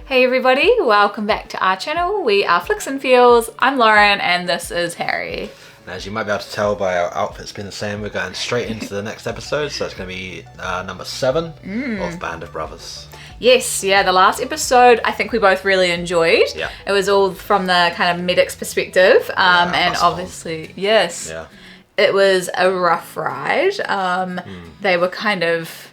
Hey everybody, welcome back to our channel. We are FlixnFeels. I'm Lauren and this is Harry. And as you might be able to tell by our outfits being the same, we're going straight into the next episode. So it's going to be number 7 of Band of Brothers. Yes, yeah, the last episode I think we both really enjoyed. Yeah. It was all from the kind of medic's perspective. And Bastogne. obviously, yes, Yeah. it was a rough ride. They were kind of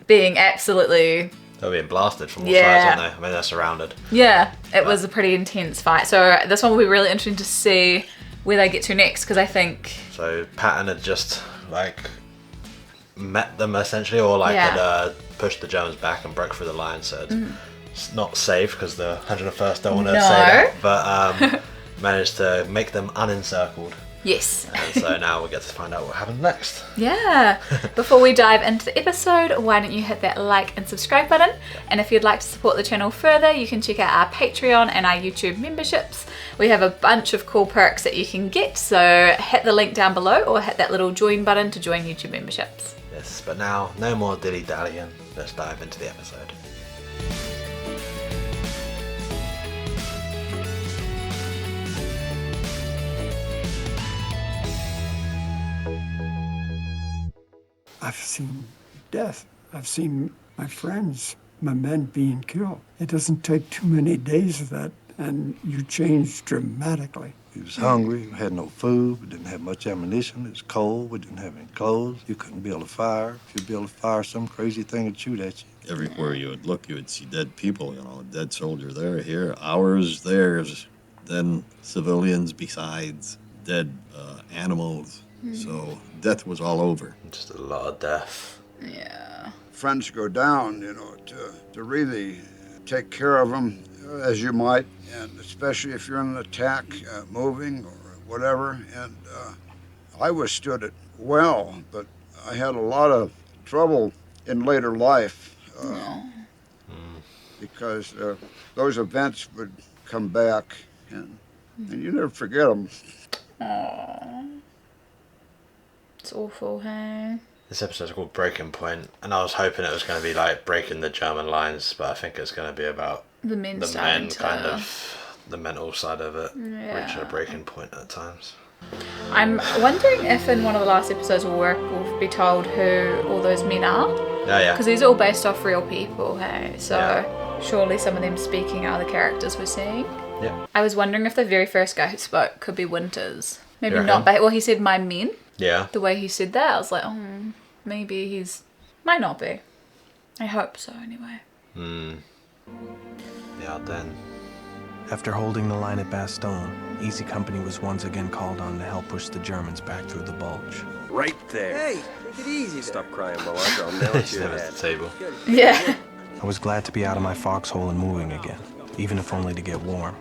being absolutely... They're being blasted from all sides, aren't they? I mean, they're surrounded. Yeah, it was a pretty intense fight. So this one will be really interesting to see where they get to next, because I think... So Patton had just, like, met them essentially, or like had pushed the Germans back and broke through the line. So it's not safe because the 101st don't want to say that. But managed to make them unencircled. Yes. And so now we get to find out what happens next. Yeah. Before we dive into the episode, why don't you hit that like and subscribe button? And if you'd like to support the channel further, you can check out our Patreon and our YouTube memberships. We have a bunch of cool perks that you can get, so hit the link down below or hit that little join button to join YouTube memberships. Yes, but now, no more dilly-dallying. Let's dive into the episode. I've seen death. I've seen my friends, my men being killed. It doesn't take too many days of that, and you change dramatically. We was hungry, we had no food, we didn't have much ammunition, it was cold, we didn't have any clothes, you couldn't build a fire. If you build a fire, some crazy thing would shoot at you. Everywhere you would look, you would see dead people, you know, a dead soldier there, here, ours, theirs, then civilians besides, dead animals. So death was all over. Just a lot of death. Yeah. Friends go down, you know, to really take care of them as you might, and especially if you're in an attack, moving or whatever. And I withstood it well, but I had a lot of trouble in later life because those events would come back, and you never forget them. Aww. It's awful, hey? This episode's called Breaking Point, and I was hoping it was going to be like breaking the German lines, but I think it's going to be about The men kind of, the mental side of it, reaching a breaking point at times. I'm wondering if in one of the last episodes we'll be told who all those men are. Yeah. Because these are all based off real people, hey? So surely some of them speaking are the characters we're seeing. Yeah. I was wondering if the very first guy who spoke could be Winters. Maybe You not, reckon? well, he said my men. Yeah. The way he said that, I was like, maybe he's... Might not be. I hope so, anyway. Yeah, then. After holding the line at Bastogne, Easy Company was once again called on to help push the Germans back through the bulge. Right there. Hey, take it easy. Stop crying, Belinda. I'll nail it to your Down at head. the table. Yeah. I was glad to be out of my foxhole and moving again, even if only to get warm.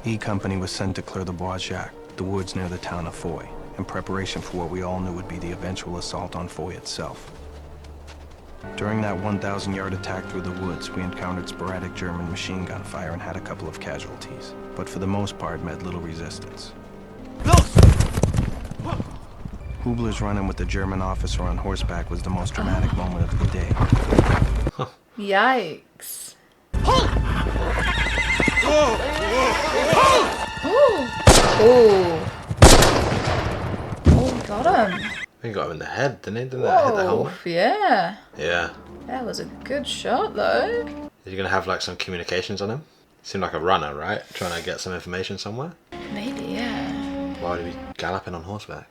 E Company was sent to clear the Bois Jacques, the woods near the town of Foy, in preparation for what we all knew would be the eventual assault on Foy itself. During that 1,000-yard attack through the woods, we encountered sporadic German machine gun fire and had a couple of casualties, but for the most part met little resistance. Hubler's run-in with the German officer on horseback was the most dramatic moment of the day. Yikes. Oh, got him. He got him in the head, didn't he? Didn't that hit the helmet? Yeah. Yeah. That was a good shot, though. Is he going to have like some communications on him? Seemed like a runner, right? Trying to get some information somewhere? Maybe, yeah. Why would he be galloping on horseback?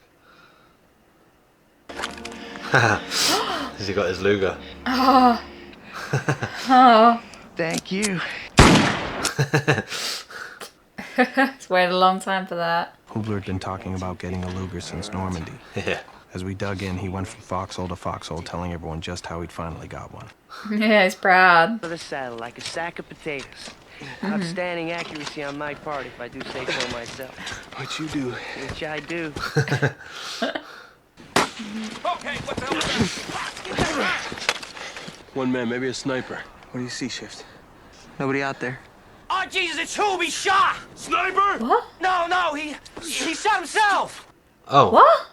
Has he got his Luger? Oh. Thank you. It's waited a long time for that. Hubler had been talking about getting a Luger since Normandy. Yeah. As we dug in, he went from foxhole to foxhole, telling everyone just how he'd finally got one. Yeah, he's proud. For the saddle, like a sack of potatoes. Outstanding accuracy on my part, if I do say so myself. What you do? Which I do. Okay, what the hell? One man, maybe a sniper. What do you see, Shift? Nobody out there. Oh, Jesus, it's who? He shot! Sniper! What? No, he shot himself! Oh. What?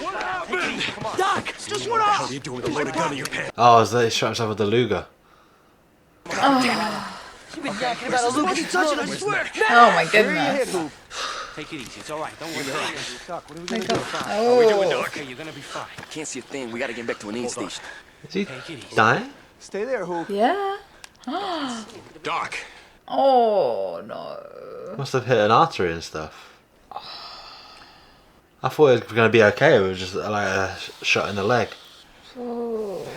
What happened? Come on. Doc, just what else? What are you doing with a loaded gun in your pants? Oh, is that he shot himself with the Luger? You've been yakking about a Luke. Touching, I swear. Oh my goodness. Take it easy. It's all right. Don't worry. Doc, what are we gonna do? Oh. Okay, you're gonna be fine. Can't see a thing. We gotta get back to an aid station. Is he Take it easy. dying? Stay there, Hoop. Yeah. Doc. Oh no. Must have hit an artery and stuff. I thought it was going to be okay. It was just like a shot in the leg. Oh.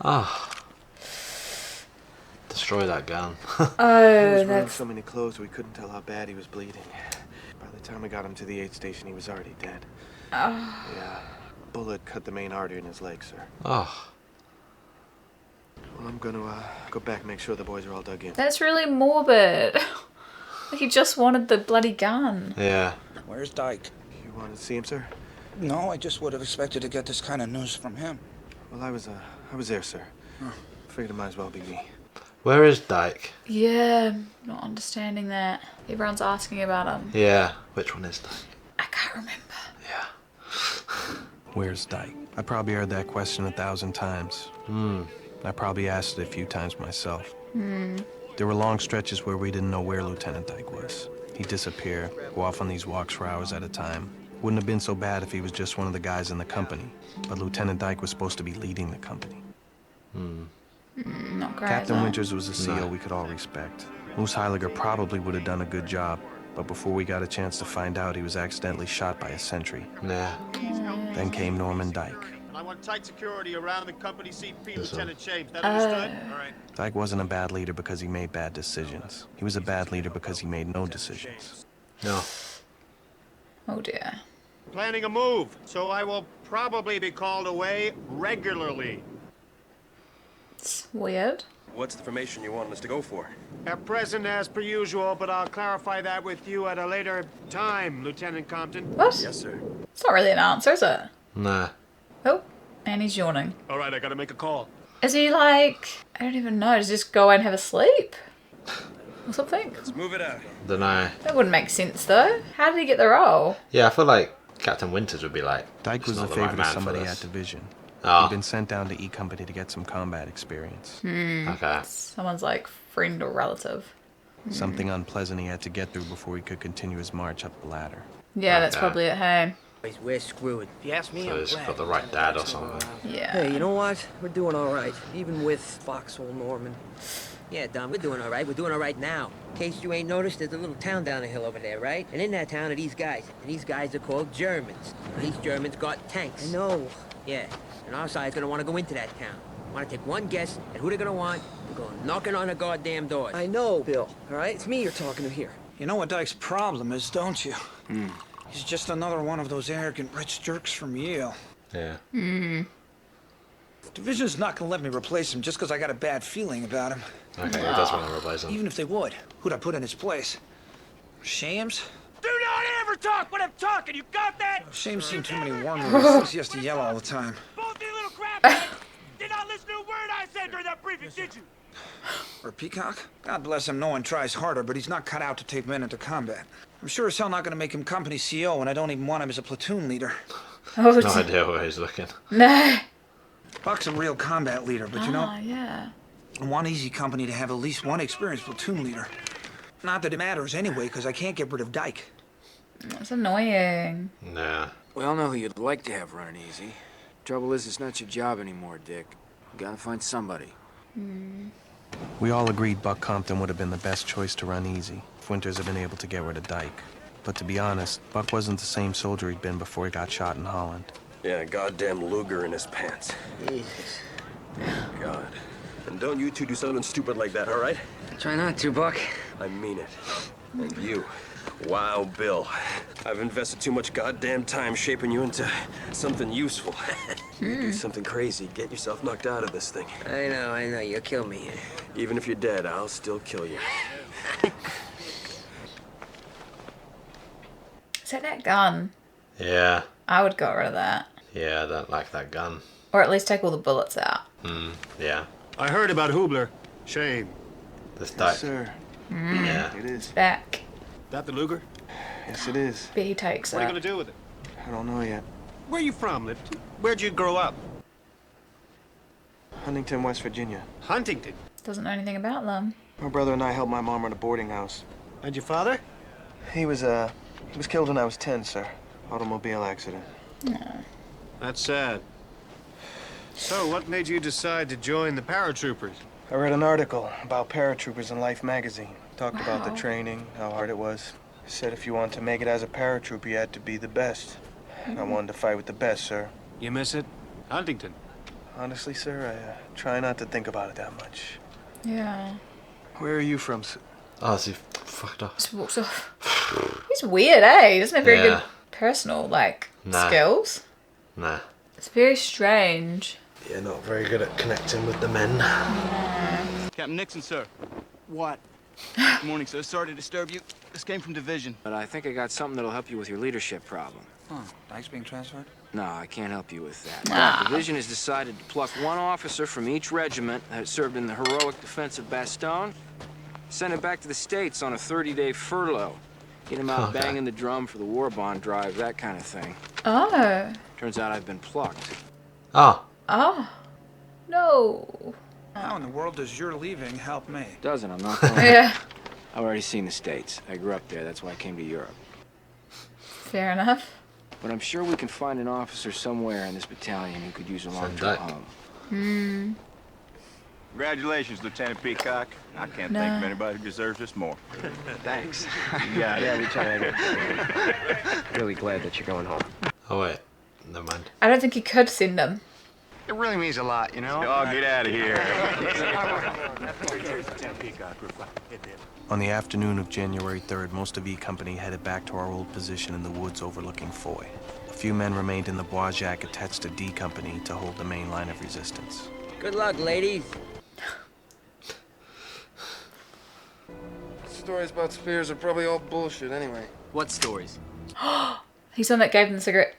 Ah. Destroy that gun. He was Oh, wearing that's so many clothes we couldn't tell how bad he was bleeding. By the time we got him to the aid station, he was already dead. Yeah, a bullet cut the main artery in his leg, sir. Oh. Well, I'm gonna go back and make sure the boys are all dug in. that's really morbid. Like he just wanted the bloody gun. Yeah. Where's Dike? You wanted to see him, sir? No, I just would have expected to get this kind of news from him. Well, I was there, sir. Figured it might as well be me. Where is Dike? Yeah, not understanding that. Everyone's asking about him. Yeah. Which one is Dike? I can't remember. Yeah. Where's Dike? I probably heard that question 1,000 times. I probably asked it a few times myself. There were long stretches where we didn't know where Lieutenant Dike was. He'd disappear, go off on these walks for hours at a time. Wouldn't have been so bad if he was just one of the guys in the company. But Lieutenant Dike was supposed to be leading the company. Not great. Captain though. Winters was a CO we could all respect. Moose Heiliger probably would have done a good job, but before we got a chance to find out, he was accidentally shot by a sentry. Yeah. Then came Norman Dike. I want tight security around the company CP, This Lieutenant James. That understood? All right. Dike wasn't a bad leader because he made bad decisions. He was a bad leader because he made no decisions. No. Oh dear. Planning a move, so I will probably be called away regularly. It's weird. What's the formation you want us to go for? At present, as per usual, but I'll clarify that with you at a later time, Lieutenant Compton. What? Yes, sir. It's not really an answer, is it? Nah. Oh, and he's yawning. All right, I gotta make a call. Is he like, I don't even know, does he just go and have a sleep? Or something? Let's move it out. Dunno. That wouldn't make sense though. How did he get the role? Yeah, I feel like Captain Winters would be like. Dike was the not the right favorite man of for somebody this. at Division. Oh. He'd been sent down to E Company to get some combat experience. Okay. Someone's like friend or relative. Something unpleasant he had to get through before he could continue his march up the ladder. Yeah, that's Okay. probably it, hey. We're screwed. If you ask me, So I'm he's glad. got the right dad or something. Yeah. Hey, you know what? We're doing all right, even with Foxhole Norman. Yeah, Don, we're doing all right. We're doing all right now. In case you ain't noticed, there's a little town down the hill over there, right? And in that town are these guys. And these guys are called Germans. And these Germans got tanks. I know. Yeah. And our side's gonna want to go into that town. Want to take one guess at who they're gonna want? They're going knocking on the goddamn doors. I know, Bill. All right, it's me you're talking to here. You know what Dike's problem is, don't you? He's just another one of those arrogant rich jerks from Yale. Yeah. Division's not gonna let me replace him just because I got a bad feeling about him. Okay, he does want to replace him. Even if they would, who'd I put in his place? Shames? Do not ever talk when I'm talking. You got that? Shames seen too many war movies. Thinks he has to yell all the time. Both you little crap. Did not listen to a word I said during that briefing, did you? Or Peacock? God bless him, no one tries harder, but he's not cut out to take men into combat. I'm sure as hell not gonna make him company CO, and I don't even want him as a platoon leader. Oh, No idea where he's looking. No. Buck's a real combat leader, but you know, Ah, yeah. I want Easy Company to have at least one experienced platoon leader. Not that it matters anyway, because I can't get rid of Dike. That's annoying. Nah. We all know who you'd like to have run easy. Trouble is, it's not your job anymore, Dick. You gotta find somebody. We all agreed Buck Compton would have been the best choice to run easy if Winters had been able to get rid of Dike. But to be honest, Buck wasn't the same soldier he'd been before he got shot in Holland. Yeah, goddamn Luger in his pants. Jesus. God. And don't you two do something stupid like that, all right? Try not to, Buck. I mean it. And you. Wow, Bill. I've invested too much goddamn time shaping you into something useful. You do something crazy, get yourself knocked out of this thing. I know. You'll kill me. Even if you're dead, I'll still kill you. Is that gun? Yeah. I would get rid of that. Yeah, I don't like that gun. Or at least take all the bullets out. Yeah. I heard about Hubler. Shame. This Dike. Sir, Yeah. it is. Back. That the Luger? Yes, it is. But he takes What are you it. gonna do with it? I don't know yet. Where are you from, Lipton? Where'd you grow up? Huntington, West Virginia. Huntington? Doesn't know anything about them. My brother and I helped my mom run a boarding house. And your father? He was killed when I was 10, sir. Automobile accident. That's sad. So, what made you decide to join the paratroopers? I read an article about paratroopers in Life magazine. Talked about the training, how hard it was. Said if you wanted to make it as a paratrooper, you had to be the best. I wanted to fight with the best, sir. You miss it? Huntington? Honestly, sir, I try not to think about it that much. Yeah. Where are you from, sir? Oh, is he fucked off? Just walks off. He's weird, eh? He doesn't have very good personal, skills. Nah. It's very strange. Yeah, not very good at connecting with the men. Captain Nixon, sir. What? Good morning, sir. Sorry to disturb you. This came from Division. But I think I got something that'll help you with your leadership problem. Oh, Dike's being transferred? No, I can't help you with that. Division has decided to pluck one officer from each regiment that served in the heroic defense of Bastogne, send him back to the States on a 30-day furlough. Get him out banging the drum for the war bond drive, that kind of thing. Oh. Turns out I've been plucked. Oh. Oh. No. How in the world does your leaving help me? Doesn't, I'm not going. Yeah. I've already seen the States. I grew up there, that's why I came to Europe. Fair enough. But I'm sure we can find an officer somewhere in this battalion who could use a long trip home. Congratulations, Lieutenant Peacock. I can't think of anybody who deserves this more. Thanks. Yeah, we tried. Really glad that you're going home. Oh, wait. Never mind. I don't think he could send him. It really means a lot, you know? Oh, get out of here. On the afternoon of January 3rd, most of E Company headed back to our old position in the woods overlooking Foy. A few men remained in the Bois Jacques attached to D Company to hold the main line of resistance. Good luck, ladies. Stories about Speirs are probably all bullshit anyway. What stories? He's the one that gave them the cigarette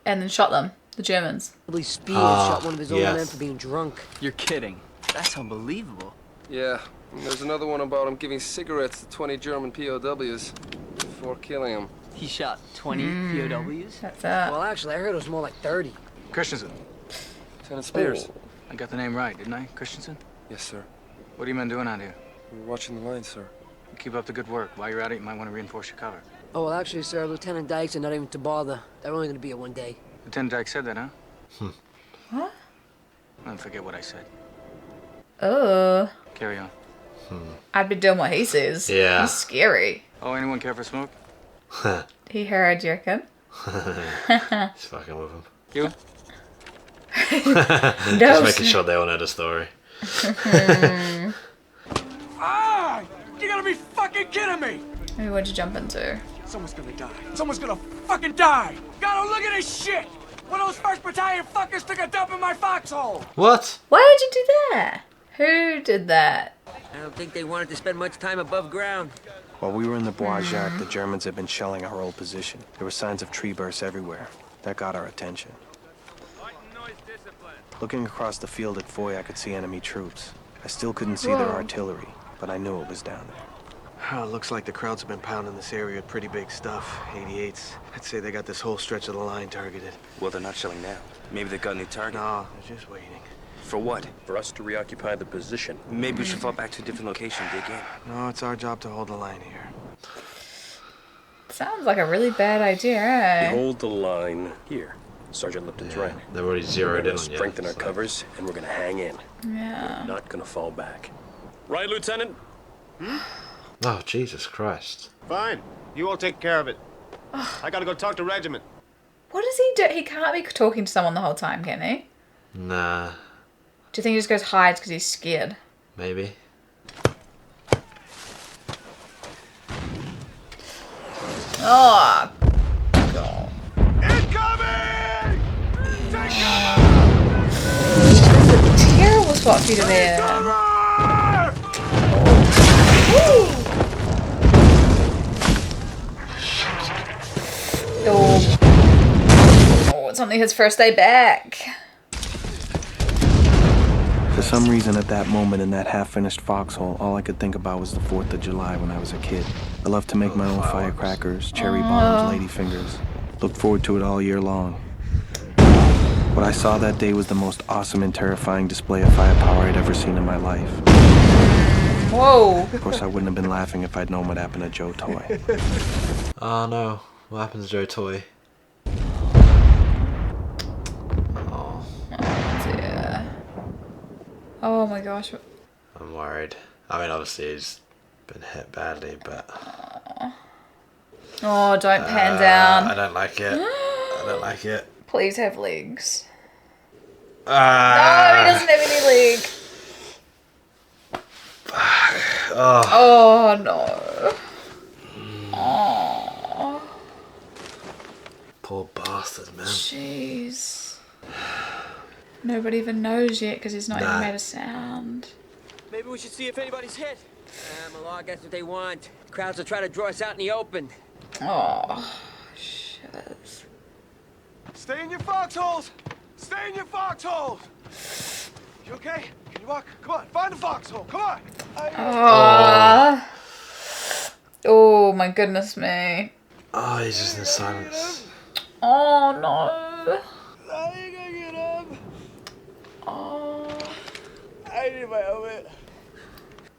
and then shot them, the Germans. Probably Speirs shot one of his own men for being drunk. You're kidding. That's unbelievable. Yeah, and there's another one about him giving cigarettes to 20 German POWs before killing them. He shot 20 POWs? That's Well, actually, I heard it was more like 30. Christensen. Lieutenant Speirs. I got the name right, didn't I? Christensen? Yes, sir. What are you men doing out here? We're watching the line, sir. Keep up the good work. While you're at it, you might want to reinforce your cover. Oh, well, actually, sir, Lieutenant Dike's are not even to bother. They're only going to be here one day. Lieutenant Dike said that, huh? What? Don't forget what I said. Oh. Carry on. I'd be doing what he says. Yeah. He's scary. Oh, anyone care for smoke? He heard, do you reckon? He's fucking with him. You? Just making sure they all know the story. Ah! You gotta be fucking kidding me! Maybe what'd you jump into? Someone's gonna die. Someone's gonna fucking die! Gotta look at this shit! One of those 1st Battalion fuckers took a dump in my foxhole! What? Why would you do that? Who did that? I don't think they wanted to spend much time above ground. While we were in the Bois Jacques, the Germans had been shelling our old position. There were signs of tree bursts everywhere. That got our attention. Looking across the field at Foy, I could see enemy troops. I still couldn't see their artillery, but I knew it was down there. Oh, looks like the Krauts have been pounding this area with pretty big stuff. 88s. I'd say they got this whole stretch of the line targeted. Well, they're not shelling now. Maybe they got a new target. No, they're just waiting. For what? For us to reoccupy the position. Maybe we should fall back to a different location, dig in. No, it's our job to hold the line here. Sounds like a really bad idea, eh? Hold the line here. Sergeant Lipton's right. They've already zeroed in on you. Strengthen our covers, and we're gonna hang in. Yeah. We're not gonna fall back. Right, Lieutenant? Oh, Jesus Christ. Fine. You all take care of it. I gotta go talk to regiment. What does he do? He can't be talking to someone the whole time, can he? Nah. Do you think he just goes hides because he's scared? Maybe. Oh, God. Incoming! Take That's a terrible spot for you to be in. Oh, it's only his first day back. For some reason, at that moment in that half-finished foxhole, all I could think about was the 4th of July when I was a kid. I loved to make my own firecrackers, cherry bombs, ladyfingers. Looked forward to it all year long. What I saw that day was the most awesome and terrifying display of firepower I'd ever seen in my life. Whoa. Of course, I wouldn't have been laughing if I'd known what happened to Joe Toy. Oh no, what happened to Joe Toy? Oh dear. Oh my gosh. I'm worried. I mean, obviously he's been hit badly, but... Oh, don't pan down. I don't like it. I don't like it. Please have legs. No, he doesn't have any leg. Oh. Oh no. Oh. Poor bastard, man. Jeez. Nobody even knows yet because he's not even made a sound. Maybe we should see if anybody's hit. Malog, that's what they want. Crowds will try to draw us out in the open. Oh, shit. Stay in your foxholes! Stay in your foxholes! You okay? Can you walk? Come on, find a foxhole. Come on! Oh my goodness me. Oh, he's just in silence. Oh no. How you gonna get up? Oh. I need my helmet.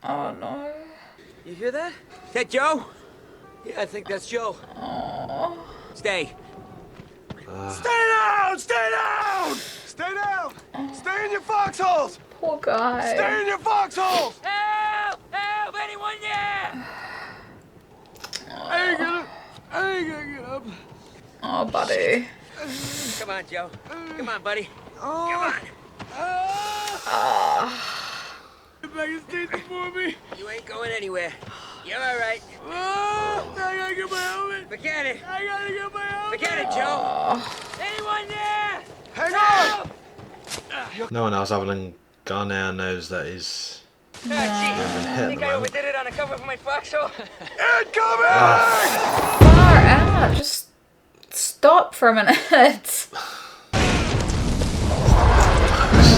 Oh no. You hear that? Is that Joe? Yeah, I think that's Joe. Oh. Stay. Stay down! Stay down! Stay down! Stay in your foxholes! Poor guy. Stay in your foxholes! Help! Help! Anyone there? I ain't gonna get up. Oh, buddy. Come on, Joe. Come on, buddy. Come on. Get back and stay for me. You ain't going anywhere. You're all right. I gotta get my helmet. Forget it. I gotta get my helmet. Forget it, Joe. Anyone there? Hang on. No one else other than Garner knows that he's Gee, been I hit. think I overdid it on the cover of my foxhole. Incoming! Far out. Just stop for a minute.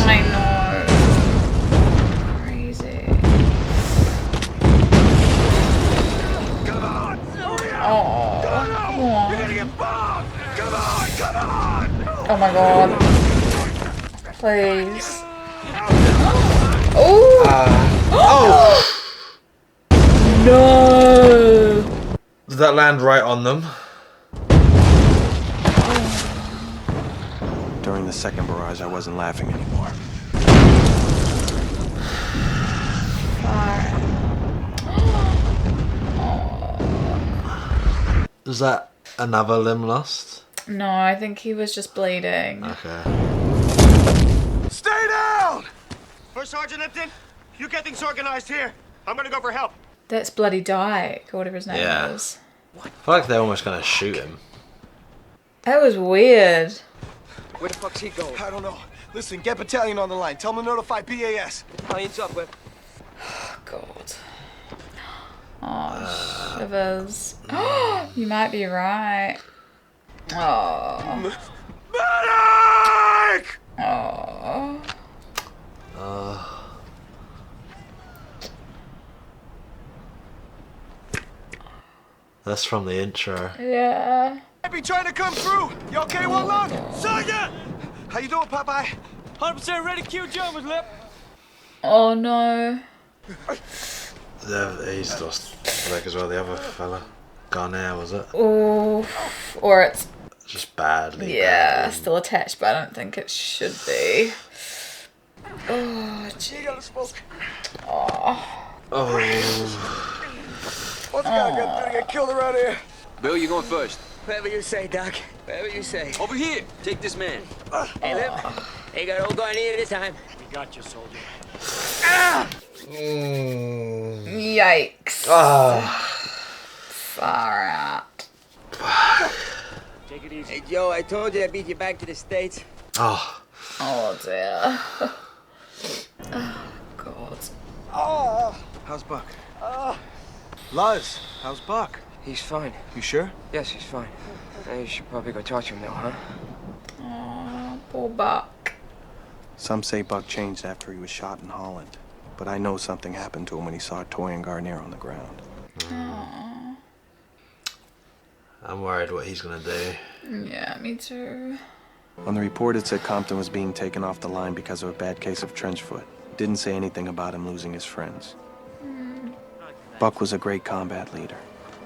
I know. Crazy. Come on! Hurry up! Oh. Come on! You're gonna get bombed! Come on! Come on! Oh my god. Please. Oh! Oh! No! Did that land right on them? During the second barrage, I wasn't laughing anymore. Is that another limb lost? No, I think he was just bleeding. Okay. Stay down! First Sergeant Lipton, you get things organized here. I'm gonna go for help. That's bloody Dike, or whatever his name Yeah. is. I feel like they're almost gonna shoot him. That was weird. Where the fuck's he going? I don't know. Listen, get battalion on the line. Tell them to notify BAS. Battalion's up, Whip. God. Oh, shivers. You might be right. Oh. Medic! Oh. That's from the intro. Yeah. I be trying to come through. You okay, one lung? Sergeant! How you doing, Popeye? 100% ready to kill Germans, Lip. Oh no. He's lost a leg as well, the other fella. Garner, was it? Oh. Or it's Just badly. yeah, still attached, but I don't think it should be. Oh, gee. You gotta smoke. Oh. Oh. What's gonna get killed around here? Bill, you going first. Whatever you say, Doc. Whatever you say. Over here. Take this man. Hey, Lip. Ain't got old Garnier this time. We got you, soldier. Yikes. Far out. Take it easy. Hey, Joe, I told you I beat you back to the States. Oh. Oh dear. Oh God. Oh. How's Buck? Luz, how's Buck? He's fine. You sure? Yes, he's fine. You should probably go talk to him now, huh? Oh, poor Buck. Some say Buck changed after he was shot in Holland, but I know something happened to him when he saw Toy and Garnier on the ground. Oh. I'm worried what he's gonna do. Yeah, me too. On the report, it said Compton was being taken off the line because of a bad case of trench foot. It didn't say anything about him losing his friends. Buck was a great combat leader.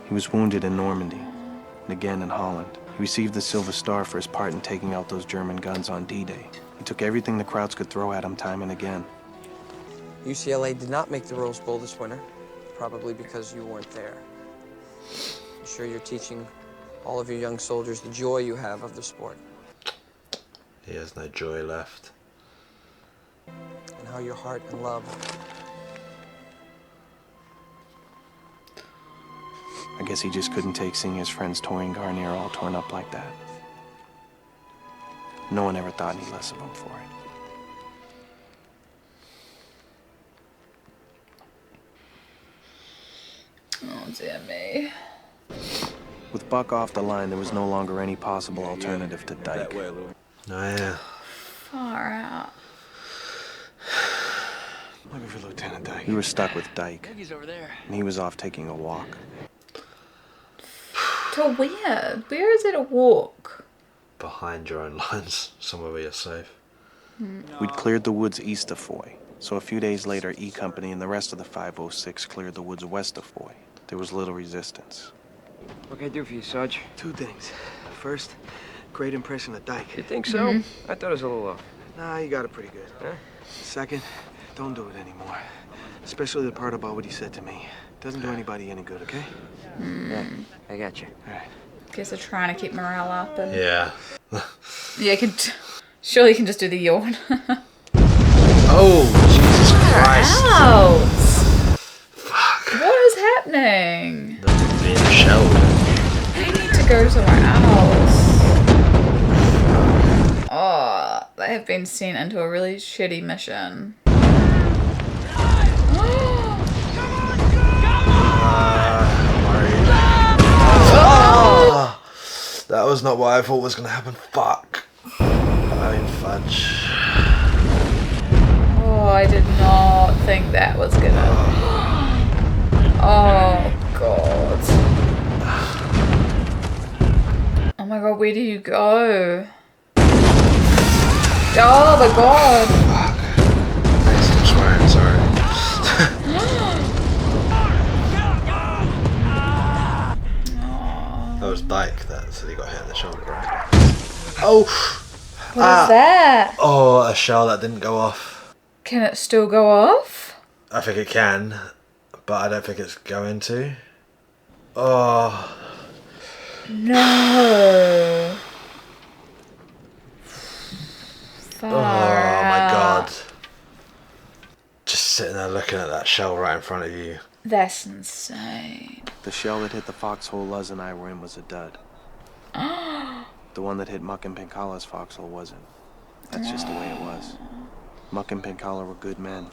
He was wounded in Normandy, and again in Holland. He received the Silver Star for his part in taking out those German guns on D-Day. He took everything the Krauts could throw at him time and again. UCLA did not make the Rose Bowl this winter, probably because you weren't there. I'm sure you're teaching all of your young soldiers the joy you have of the sport. He has no joy left. And how your heart and love. I guess he just couldn't take seeing his friends Toy and Garnier all torn up like that. No one ever thought any less of him for it. Oh dear me. With Buck off the line, there was no longer any possible alternative to Dike. Oh yeah. Far out. Looking for Lieutenant Dike. We were stuck with Dike. He's over there. And he was off taking a walk. To where? Where is it a walk? Behind your own lines, somewhere where you're safe. We'd cleared the woods east of Foy, so a few days later, E Company and the rest of the 506 cleared the woods west of Foy. There was little resistance. What can I do for you, Sarge? Two things. First, great impression of Dike. You think so? I thought it was a little low. Nah, you got it pretty good. Huh? Second, don't do it anymore. Especially the part about what he said to me. Doesn't do anybody any good, okay? Yeah, I got you. All right. Guess they're trying to keep morale up and Yeah. yeah, surely you can just do the yawn. Oh, Jesus Christ. Ouch! Fuck. What is happening? They're being shelled. They need to go somewhere else. Oh, they have been sent into a really shitty mission. Oh! That was not what I thought was going to happen. Fuck. I mean, fudge. Oh, I did not think that was gonna. Oh, God. Oh my God, where do you go? Oh my God. Fuck. I'm swearing, sorry. That was Dike that said he got hit in the shoulder, right? Oh! What is that? Oh, a shell that didn't go off. Can it still go off? I think it can, but I don't think it's going to. Oh. No. Far Oh my out. God. Just sitting there looking at that shell right in front of you. That's insane. The shell that hit the foxhole Luz and I were in was a dud. The one that hit Muck and Pinkala's foxhole wasn't. That's just the way it was. Muck and Pinkala were good men.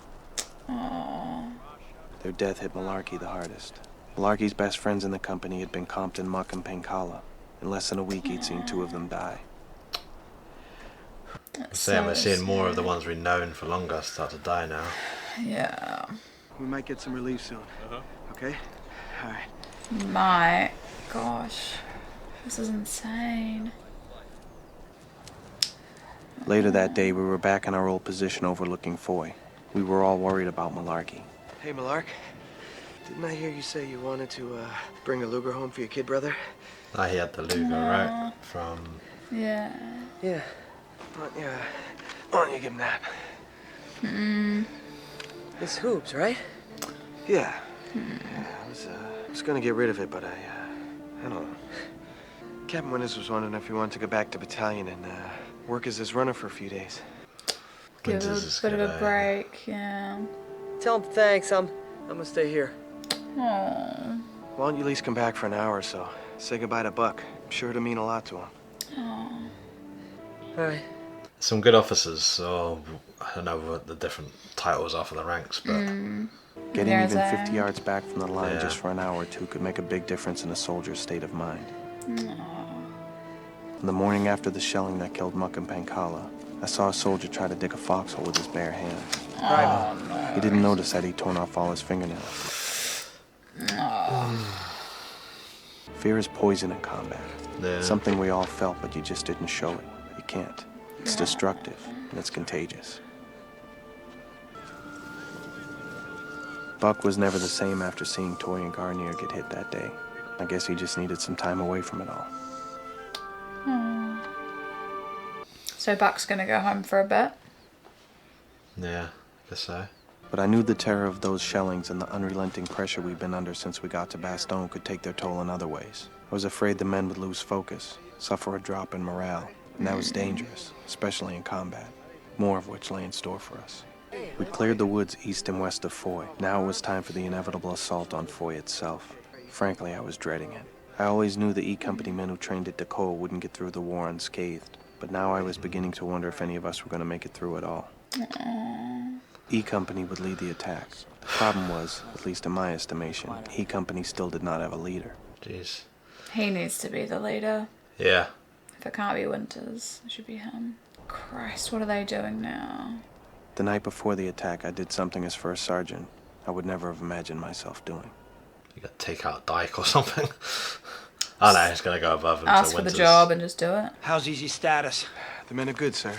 Their death hit Malarkey the hardest. Malarkey's best friends in the company had been Compton, Muck, and Pinkala. In less than a week, he'd seen two of them die. Sam, we're seeing more of the ones we've known for longer start to die now. Yeah. We might get some relief soon. Okay? All right. My gosh. This is insane. Later that day, we were back in our old position overlooking Foy. We were all worried about Malarkey. Hey, Malark. Didn't I hear you say you wanted to bring a Luger home for your kid brother? Ah, he had the Luger, right? From... Yeah. Yeah. Why don't you give him that? It's hoops, right? Yeah. I was gonna get rid of it, but I don't know. Captain Winters was wondering if you wanted to go back to battalion and work as his runner for a few days. Give a bit of a break, yeah. Tell him thanks. I'm gonna stay here. Aww. Why don't you at least come back for an hour or so? Say goodbye to Buck. I'm sure it'll mean a lot to him. Aww. All right. Some good officers, so I don't know what the different titles are for the ranks, but... Getting There's even a- 50 yards back from the line Yeah. just for an hour or two could make a big difference in a soldier's state of mind. On the morning after the shelling that killed Muck and Pankala, I saw a soldier try to dig a foxhole with his bare hands. Oh, He didn't notice that he'd torn off all his fingernails. Fear is poison in combat. Yeah. Something we all felt, but you just didn't show it. You can't. It's destructive, and it's contagious. Buck was never the same after seeing Toy and Garnier get hit that day. I guess he just needed some time away from it all. So Buck's gonna go home for a bit? Yeah, I guess so. But I knew the terror of those shellings and the unrelenting pressure we'd been under since we got to Bastogne could take their toll in other ways. I was afraid the men would lose focus, suffer a drop in morale, and that was dangerous, especially in combat, more of which lay in store for us. We'd cleared the woods east and west of Foy. Now it was time for the inevitable assault on Foy itself. Frankly, I was dreading it. I always knew the E Company men who trained at Dike wouldn't get through the war unscathed, but now I was beginning to wonder if any of us were going to make it through at all. E Company would lead the attack. The problem was, at least in my estimation, E Company still did not have a leader. Jeez. He needs to be the leader. Yeah. If it can't be Winters, it should be him. Christ, what are they doing now? The night before the attack, I did something as first sergeant I would never have imagined myself doing. You got to take out Dike or something. Oh no, he's gonna go above him. Ask for the job and just do it. How's easy status? The men are good, sir.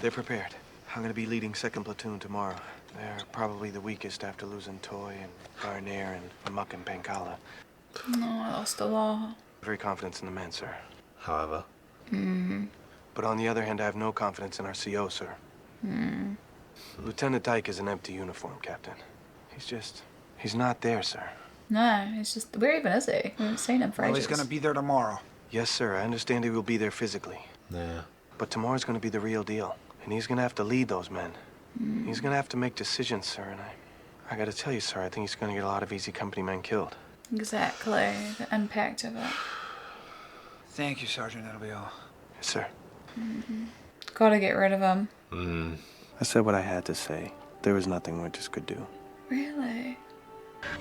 They're prepared. I'm gonna be leading 2nd platoon tomorrow. They're probably the weakest after losing Toy and Garnier and Muck and Pankala. No, I lost a lot. Very confident in the men, sir. However. But on the other hand, I have no confidence in our CO, sir. Lieutenant Dike is an empty uniform, Captain. He's not there, sir. No, he's just... Where even is he? We haven't seen him for ages. Well, he's gonna be there tomorrow. Yes, sir. I understand he will be there physically. Yeah. But tomorrow's gonna be the real deal. And he's gonna have to lead those men. He's gonna have to make decisions, sir. And I gotta tell you, sir, I think he's gonna get a lot of Easy Company men killed. Exactly. The impact of it. Thank you, Sergeant. That'll be all. Yes, sir. Gotta get rid of him. I said what I had to say. There was nothing Winters could do. Really?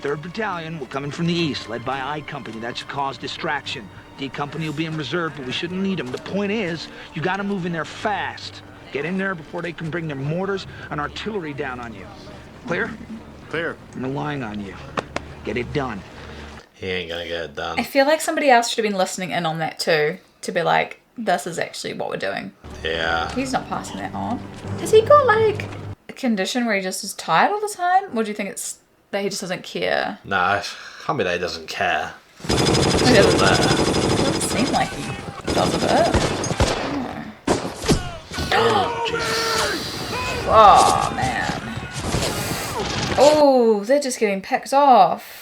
3rd Battalion, we're coming from the east, led by I Company. That should cause distraction. D Company will be in reserve, but we shouldn't need them. The point is, you gotta move in there fast. Get in there before they can bring their mortars and artillery down on you. Clear? Clear. I'm relying on you. Get it done. He ain't gonna get it done. I feel like somebody else should have been listening in on that too. To be like, this is actually what we're doing. Yeah. He's not passing that on. Has he got like a condition where he just is tired all the time? Or do you think it's that he just doesn't care? Nah, can't be that he doesn't care. He Still there. doesn't seem like he does a bit. Oh, Jesus. Oh, man. Oh, they're just getting picked off.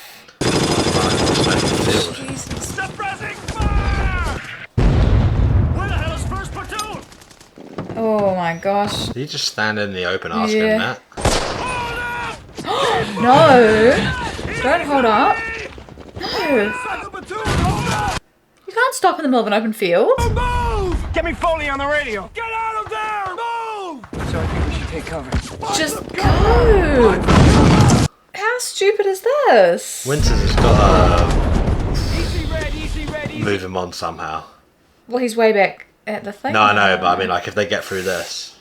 Jesus. Suppressing fire! Where the hell is 1st platoon? Oh my gosh. Did he just stand in the open asking him that? No! Don't hold up. No! You can't stop in the middle of an open field. Move! Get me Foley on the radio! Get out of there! Move! So I think we should take cover. Just go! How stupid is this? Winters has got to move him on somehow. Well, he's way back at the thing. No, I know, but I mean, like, if they get through this.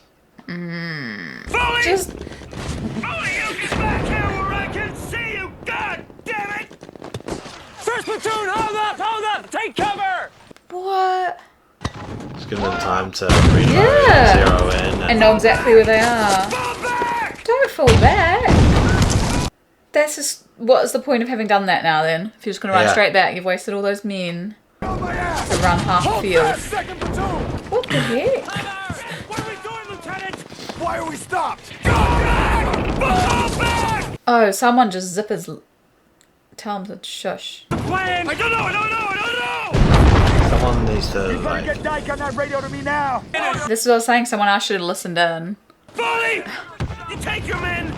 Just... Foley, you get back here where I can see you! God damn it! 1st platoon, hold up! Take cover! What? It's given them time to reload and zero in. And know exactly where they are. Don't fall back! That's just... What's the point of having done that now, then? If you're just going to run straight back, you've wasted all those men to run half the field. What the heck? What are we doing, Lieutenant? Why are we stopped? Go back! Fall back! Oh, someone just zip his... Tell him to shush. Plan! I don't know! Someone needs to, You better get Dike on that radio to me now! This is what I was saying, someone else should have listened in. Foley! You take your men!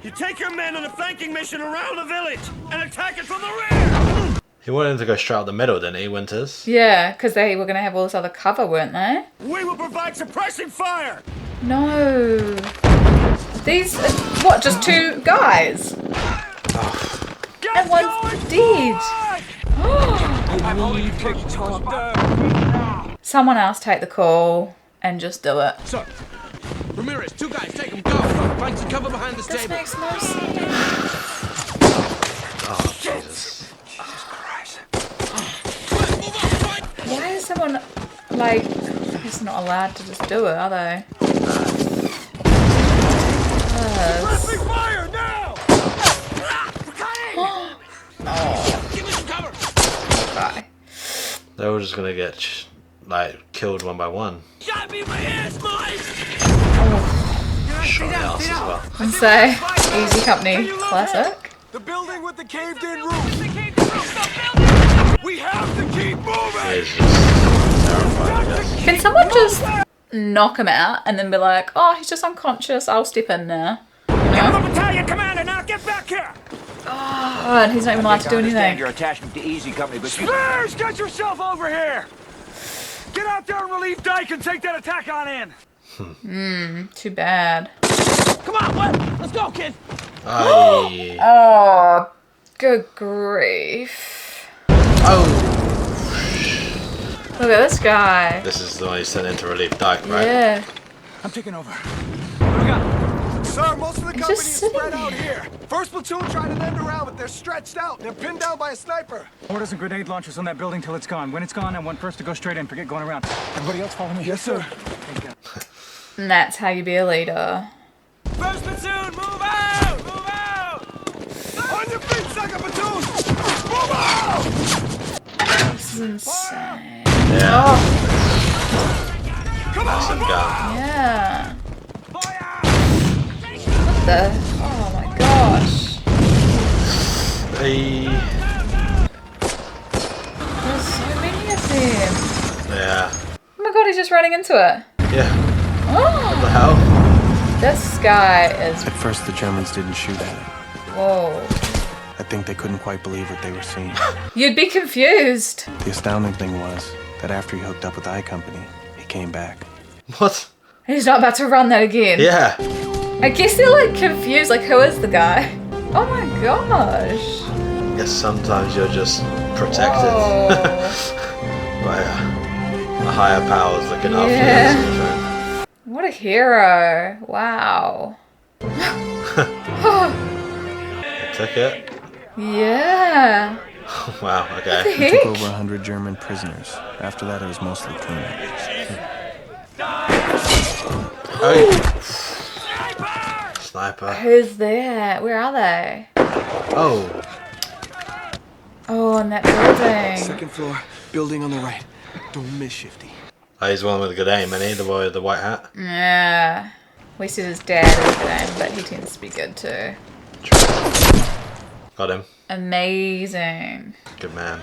You take your men on a flanking mission around the village and attack it from the rear! He wanted him to go straight out the middle, didn't he, Winters? Yeah, because they were going to have all this other cover, weren't they? We will provide suppressing fire! No. These are, what, just 2 guys? And one's dead. Someone else take the call and just do it. Sir, Ramirez, 2 guys, take them, go! Find some cover behind this table. This makes no sense. Oh, Jesus. Why is someone, like, pressing not allowed to just do it, are they? Requesting fire now! Okay. They were just gonna get like killed one by one. Shot me in my ass, boys! Shot the ass as well. And say, Easy Company classic. The building with the caved-in roof. We have to keep moving. He's just terrified, I guess. Can someone just knock him out and then be like, oh, he's just unconscious, I'll step in now? You know? I'm the battalion commander now. Get back here. Oh, and he's not even allowed to do anything. Your attachment to Easy Company, but Speirs, get yourself over here. Get out there and relieve Dike and take that attack on in. Too bad. Come on, what? Let's go, kid. Aye. Oh, good grief. Oh. Look at this guy. This is the one he sent in to relieve Dike, right? Yeah. I'm taking over. What do we got? Sir, most of the He's company just is sitting spread out there. here. First platoon tried to end around, but they're stretched out. They're pinned down by a sniper. Orders and grenade launchers on that building till it's gone. When it's gone, I want first to go straight in. Forget going around. Everybody else follow me. Yes, sir. And that's how you be a leader. First platoon, move out! Move out! On your feet, second platoon! Move out! This is insane. Yeah. Oh, Come That's on, some gun. yeah. What the? Oh my gosh. Hey. There's so many of them. Yeah. Oh my god, he's just running into it. Yeah. What Oh, the hell? this guy is. At first, the Germans didn't shoot at it. Whoa. I think they couldn't quite believe what they were seeing. You'd be confused. The astounding thing was that after he hooked up with I Company, he came back. What? He's not about to run that again. Yeah. I guess they're like confused, like who is the guy? Oh my gosh. I guess sometimes you're just protected by a higher powers looking after you. Yeah. Or something. What a hero. Wow. Took it. Yeah. Wow, okay. What the We took heck? over 100 German prisoners. After that, it was mostly cleanup. Oh. Sniper. Who's that? Where are they? Oh. Oh, in that building. Second floor, building on the right. Don't miss, Shifty. Oh, he's the one with a good aim, isn't he? The boy with the white hat. Yeah. We said his dad is good aim, but he tends to be good too. Got him. Amazing. Good man.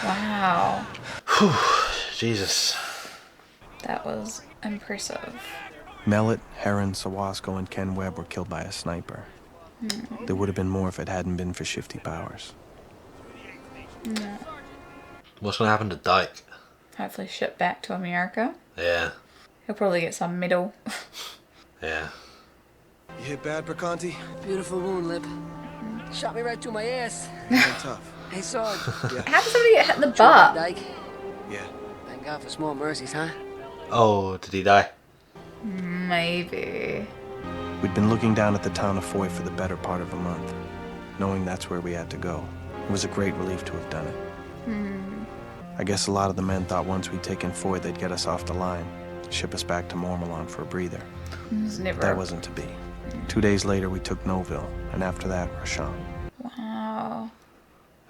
Wow. Whew. Jesus. That was impressive. Mellet, Heron, Sawasco, and Ken Webb were killed by a sniper. There would have been more if it hadn't been for Shifty Powers. Yeah. What's gonna happen to Dike? Hopefully shipped back to America. Yeah. He'll probably get some medal. Yeah. You hit bad, Bricanti? Beautiful wound, Lip. Shot me right through my ass. Tough. Hey, Sarge. How did somebody get hit in the butt? Dike. Yeah. Thank God for small mercies, huh? Oh, did he die? Maybe. We'd been looking down at the town of Foy for the better part of a month, knowing that's where we had to go. It was a great relief to have done it. I guess a lot of the men thought once we'd taken Foy, they'd get us off the line, ship us back to Mormallon for a breather. Never. That wasn't to be. 2 days later, we took Noville, and after that, Rashon. Wow.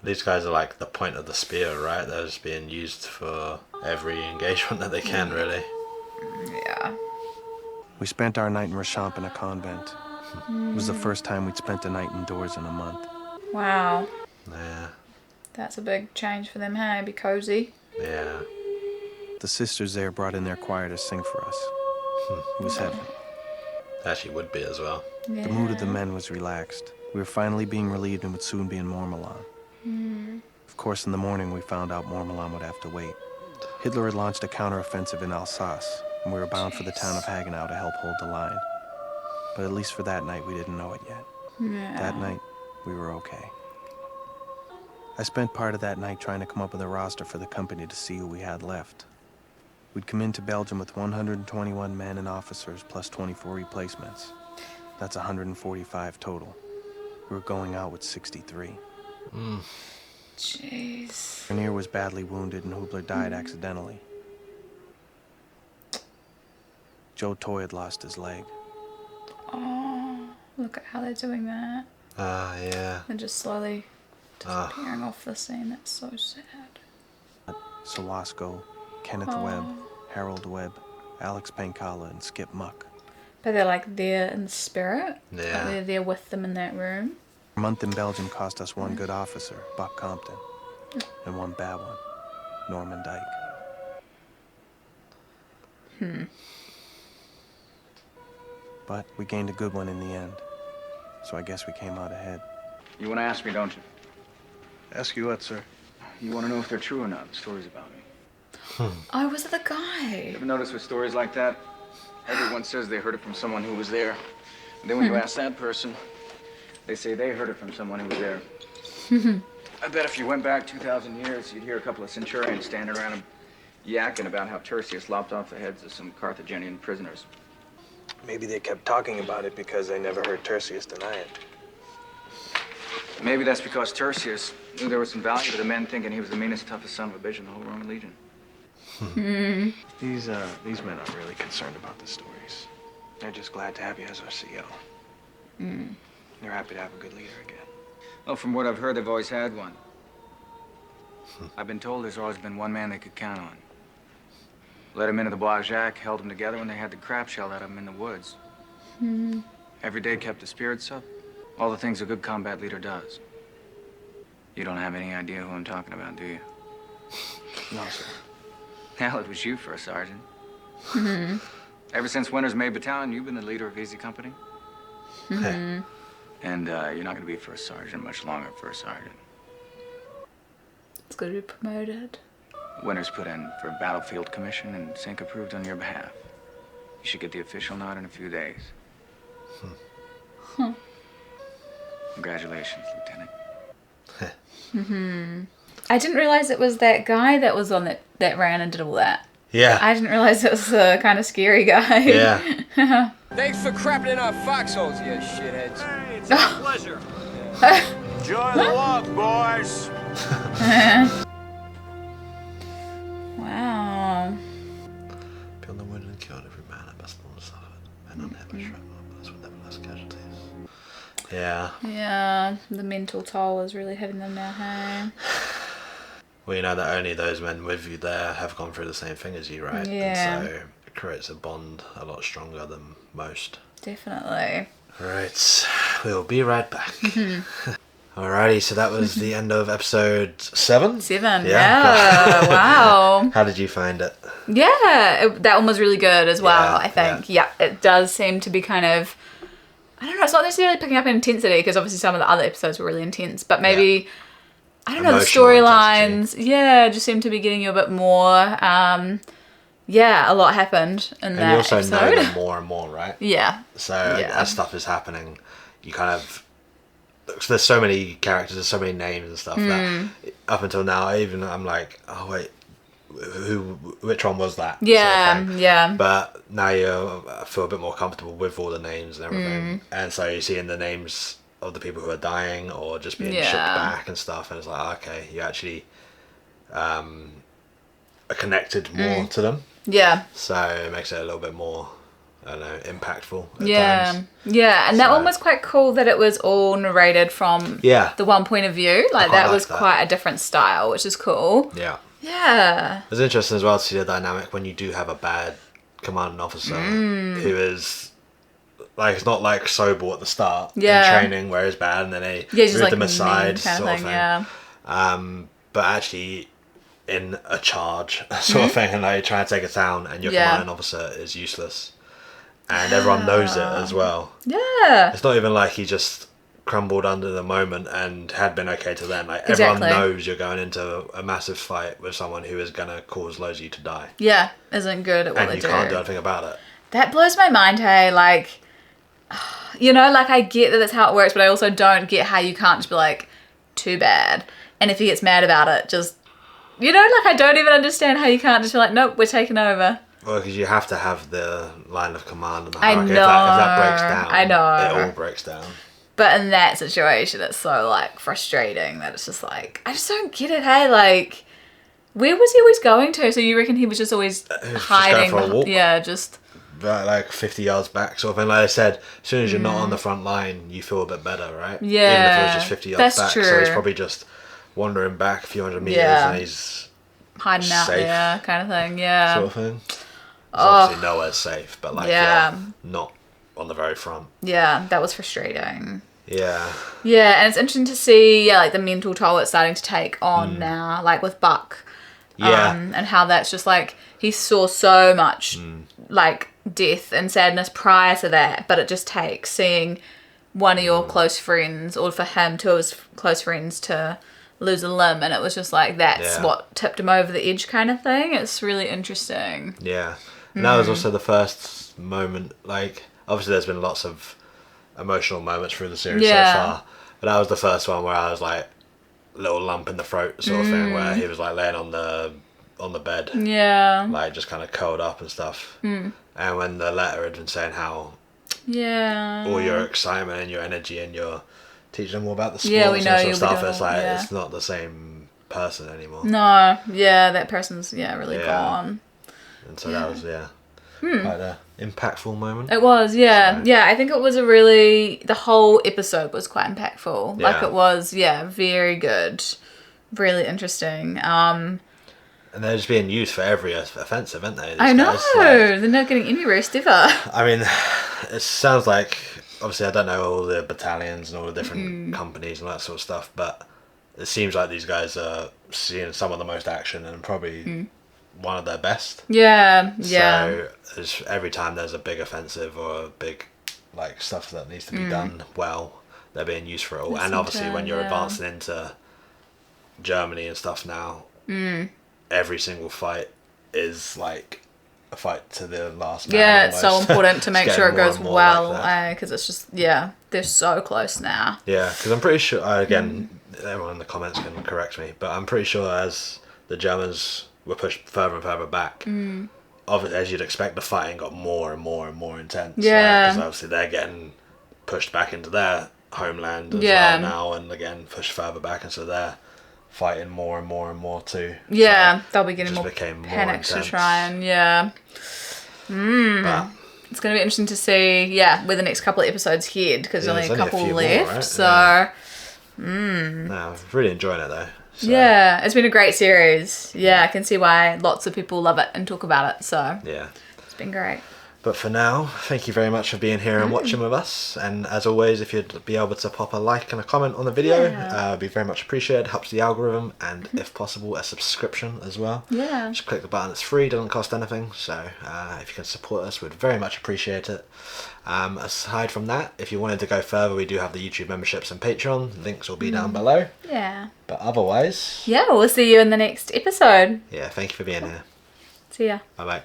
These guys are like the point of the spear, right? They're just being used for every engagement that they can, really. Yeah. We spent our night in Rashamp in a convent. It was the first time we'd spent a night indoors in a month. Wow. Yeah. That's a big change for them, hey? Be cozy. Yeah. The sisters there brought in their choir to sing for us. It was heaven. Actually would be as well. Yeah. The mood of the men was relaxed. We were finally being relieved and would soon be in Mormallon. Of course, in the morning, we found out Mormallon would have to wait. Hitler had launched a counteroffensive in Alsace, and we were bound for the town of Hagenau to help hold the line. But at least for that night, we didn't know it yet. Yeah. That night, we were okay. I spent part of that night trying to come up with a roster for the company to see who we had left. We'd come into Belgium with 121 men and officers plus 24 replacements. That's 145 total. We were going out with 63. Jeez. Vernier was badly wounded and Hubler died accidentally. Joe Toy had lost his leg. Oh, look at how they're doing that. Yeah. They're just slowly disappearing off the scene. That's so sad. Sawasco, Kenneth Webb, Harold Webb, Alex Pankala, and Skip Muck. But they're like there in spirit. Yeah. Like they're there with them in that room. A month in Belgium cost us one good officer, Buck Compton, and one bad one, Norman Dike. But we gained a good one in the end, so I guess we came out ahead. You want to ask me, don't you? Ask you what, sir? You want to know if they're true or not, the stories about me. Oh, was it the guy? Ever notice with stories like that, everyone says they heard it from someone who was there. And then when you ask that person, they say they heard it from someone who was there. I bet if you went back 2,000 years, you'd hear a couple of centurions standing around and yakking about how Tertius lopped off the heads of some Carthaginian prisoners. Maybe they kept talking about it because they never heard Tertius deny it. Maybe that's because Tertius knew there was some value to the men thinking he was the meanest, toughest son of a bitch in the whole Roman legion. These men aren't really concerned about the stories. They're just glad to have you as our CO. They're happy to have a good leader again. Well, from what I've heard, they've always had one. I've been told there's always been one man they could count on. Let him into the Bois Jacques, held them together when they had the crap shelled out of them in the woods. Every day kept the spirits up. All the things a good combat leader does. You don't have any idea who I'm talking about, do you? No, sir. Hell, it was you, First Sergeant. Ever since Winters made battalion, you've been the leader of Easy Company. And you're not going to be First Sergeant much longer, First Sergeant. It's going to be promoted. Winters put in for a battlefield commission and Sink approved on your behalf. You should get the official nod in a few days. Congratulations, Lieutenant. I didn't realize it was that guy that was on that ran and did all that. Yeah. I didn't realize it was the kind of scary guy. Yeah. Thanks for crapping in our foxholes, you shitheads. Hey, it's a pleasure. Enjoy the walk, boys. Wow. Beyond the wounded and killed, every man at Bastogne suffered. Men unheavy shrapnel, those with never less casualties. Yeah. Yeah, the mental toll is really hitting them now, hey? Well, you know that only those men with you there have gone through the same thing as you, right? Yeah. And so it creates a bond a lot stronger than most. Definitely. Right, we'll be right back. Alrighty, so that was the end of episode 7? 7, yeah. Wow. How did you find it? Yeah, that one was really good as well, I think. Yeah, it does seem to be kind of, I don't know, it's not necessarily picking up in intensity because obviously some of the other episodes were really intense, but maybe, I don't know, the storylines, just seem to be getting you a bit more. A lot happened in that And you also episode. know them more and more, right? Yeah. So as stuff is happening, you kind of, there's so many characters, there's so many names and stuff that up until now, I'm like, oh wait, which one was that? Yeah, sort of thing. yeah. But now I feel a bit more comfortable with all the names and everything. And so you're seeing the names of the people who are dying or just being shipped back and stuff, and it's like, okay, you actually are connected more to them. Yeah. So it makes it a little bit more, I don't know, impactful at times. Yeah, and that one was quite cool that it was all narrated from the one point of view. Like that was quite a different style, which is cool. Yeah. Yeah. It's interesting as well to see the dynamic when you do have a bad commanding officer who is like, it's not like Sobel at the start in training where he's bad and then they move them aside sort of thing. But actually in a charge sort of thing, and like trying to take a town and your commanding officer is useless and everyone knows it as well. Yeah. It's not even like he just crumbled under the moment and had been okay to then. Like everyone knows you're going into a massive fight with someone who is going to cause loads of you to die. Yeah, isn't good at what they do. And you can't do anything about it. That blows my mind, hey, like, you know, like I get that that's how it works, but I also don't get how you can't just be like, too bad. And if he gets mad about it, just, you know, like I don't even understand how you can't just be like, nope, we're taking over. Well, because you have to have the line of command and the I hierarchy. know. If that breaks down, I know. it all breaks down. But in that situation, it's so, like, frustrating that it's just like, I just don't get it, hey, like, where was he always going to? So you reckon he was just always hiding? Just going for a walk. Yeah, just... like 50 yards back sort of thing. Like I said, as soon as you're not on the front line, you feel a bit better, right? Yeah, even if it was just 50 yards back. true. So he's probably just wandering back a few hundred meters and he's hiding out safe, there, kind of thing. Yeah, sort of thing. It's obviously nowhere safe, but like not on the very front. Yeah, that was frustrating. Yeah. Yeah, and it's interesting to see like the mental toll it's starting to take on now, like with Buck. Yeah. And how that's just like he saw so much like death and sadness prior to that, but it just takes seeing one of your close friends, or for him, two of his close friends, to lose a limb, and it was just like that's what tipped him over the edge, kind of thing. It's really interesting. Yeah, and that was also the first moment. Like, obviously, there's been lots of emotional moments through the series so far, but that was the first one where I was like, little lump in the throat sort of thing, where he was like laying on the bed, like just kind of curled up and stuff. And when the letter had been saying how all your excitement and your energy and your teaching them more about the sports we know and you'll sort of be stuff, it's like it's not the same person anymore. No, that person's really gone. And so that was quite an impactful moment. It was, I think it was the whole episode was quite impactful. Like it was, very good, really interesting. And they're just being used for every offensive, aren't they? I know, they're not getting any rest ever. I mean, it sounds like, obviously I don't know all the battalions and all the different companies and all that sort of stuff, but it seems like these guys are seeing some of the most action and probably one of their best. So every time there's a big offensive or a big like stuff that needs to be done well, they're being used for it all. And obviously when you're advancing into Germany and stuff now, every single fight is like a fight to the last man. It's so important to make sure it goes well, like because it's just they're so close now. Because I'm pretty sure, again, everyone in the comments can correct me, but I'm pretty sure as the Germans were pushed further and further back, obviously, as you'd expect, the fighting got more and more and more intense. Because obviously they're getting pushed back into their homeland as well now, and again pushed further back, and so they're fighting more and more and more too. So they'll be getting more panicked to try and But it's going to be interesting to see where the next couple of episodes head, because there's only a couple left. Right? So no, I'm really enjoying it though. So. It's been a great series. I can see why lots of people love it and talk about it. So it's been great. But for now, thank you very much for being here and watching with us. And as always, if you'd be able to pop a like and a comment on the video, it'd be very much appreciated. Helps the algorithm, and if possible, a subscription as well. Just click the button. It's free, doesn't cost anything. So if you can support us, we'd very much appreciate it. Aside from that, if you wanted to go further, we do have the YouTube memberships and Patreon. Links will be down below. But otherwise... we'll see you in the next episode. Thank you for being here. See ya. Bye-bye.